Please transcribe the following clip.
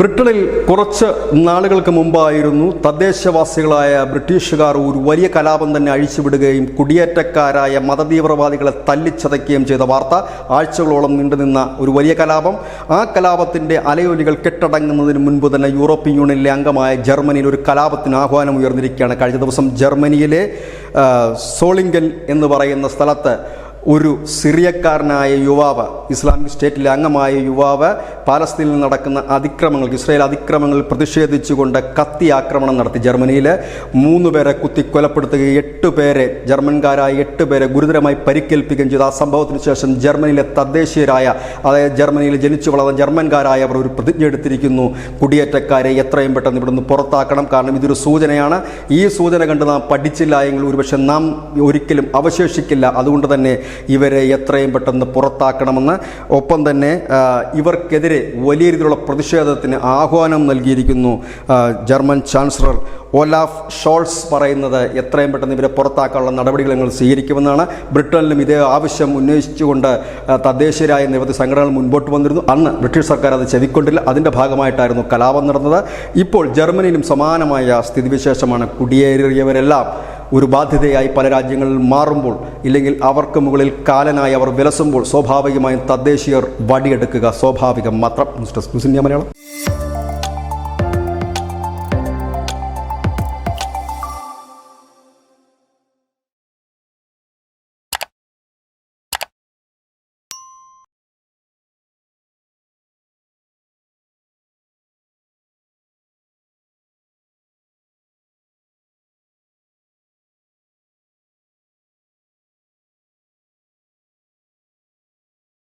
ബ്രിട്ടനിൽ കുറച്ച് നാളുകൾക്ക് മുമ്പായിരുന്നു തദ്ദേശവാസികളായ ബ്രിട്ടീഷുകാർ ഒരു വലിയ കലാപം തന്നെ അഴിച്ചുവിടുകയും കുടിയേറ്റക്കാരായ മതതീവ്രവാദികളെ തല്ലിച്ചതയ്ക്കുകയും ചെയ്ത വാർത്ത. ആഴ്ചകളോളം നീണ്ടുനിന്ന ഒരു വലിയ കലാപം. ആ കലാപത്തിൻ്റെ അലയൊലികൾ കെട്ടടങ്ങുന്നതിന് മുൻപ് തന്നെ യൂറോപ്യൻ യൂണിയനിലെ അംഗമായ ജർമ്മനിയിൽ ഒരു കലാപത്തിന് ആഹ്വാനം ഉയർന്നിരിക്കുകയാണ്. കഴിഞ്ഞ ദിവസം ജർമ്മനിയിലെ സോളിംഗൻ എന്ന് പറയുന്ന സ്ഥലത്ത് ഒരു സിറിയക്കാരനായ യുവാവ്, ഇസ്ലാമിക് സ്റ്റേറ്റിലെ അംഗമായ യുവാവ്, പാലസ്തീനിൽ നടക്കുന്ന അതിക്രമങ്ങൾക്ക്, ഇസ്രായേൽ അതിക്രമങ്ങളിൽ പ്രതിഷേധിച്ചുകൊണ്ട് കത്തി ആക്രമണം നടത്തി. ജർമ്മനിയിൽ 3 പേരെ കുത്തിക്കൊലപ്പെടുത്തുകയും 8 പേരെ, ജർമ്മൻകാരായ 8 പേരെ ഗുരുതരമായി പരിക്കേൽപ്പിക്കുകയും ചെയ്തു. ആ സംഭവത്തിന് ശേഷം ജർമ്മനിയിലെ തദ്ദേശീയരായ, അതായത് ജർമ്മനിയിൽ ജനിച്ചു വളർന്ന ജർമ്മൻകാരായവർ ഒരു പ്രതിജ്ഞ എടുത്തിരിക്കുന്നു: കുടിയേറ്റക്കാരെ എത്രയും പെട്ടെന്ന് ഇവിടുന്ന് പുറത്താക്കണം. കാരണം ഇതൊരു സൂചനയാണ്. ഈ സൂചന കണ്ട് നാം പഠിച്ചില്ല എങ്കിൽ ഒരുപക്ഷെ നാം ഒരിക്കലും അവശേഷിക്കില്ല. അതുകൊണ്ട് തന്നെ ഇവരെ എത്രയും പെട്ടെന്ന് പുറത്താക്കണമെന്ന്, ഒപ്പം തന്നെ ഇവർക്കെതിരെ വലിയ രീതിയിലുള്ള പ്രതിഷേധത്തിന് ആഹ്വാനം നൽകിയിരിക്കുന്നു. ജർമ്മൻ ചാൻസലർ ഓലാഫ് ഷോൾസ് പറയുന്നത് എത്രയും പെട്ടെന്ന് ഇവരെ പുറത്താക്കാനുള്ള നടപടികൾ ഞങ്ങൾ സ്വീകരിക്കുമെന്നാണ്. ബ്രിട്ടനിലും ഇതേ ആവശ്യം ഉന്നയിച്ചുകൊണ്ട് തദ്ദേശീയരായ നിരവധി സംഘടനകൾ മുൻപോട്ട് വന്നിരുന്നു. അന്ന് ബ്രിട്ടീഷ് സർക്കാർ അത് ചെവിക്കൊണ്ടില്ല. അതിൻ്റെ ഭാഗമായിട്ടായിരുന്നു കലാപം നടന്നത്. ഇപ്പോൾ ജർമ്മനിയിലും സമാനമായ സ്ഥിതിവിശേഷമാണ്. കുടിയേറിയവരെല്ലാം ഒരു ബാധ്യതയായി പല രാജ്യങ്ങളിൽ മാറുമ്പോൾ, ഇല്ലെങ്കിൽ അവർക്ക് മുകളിൽ കാലനായി അവർ വിലസുമ്പോൾ സ്വാഭാവികമായും തദ്ദേശീയർ വടിയെടുക്കുക സ്വാഭാവികം മാത്രം. News desk news India Malayalam.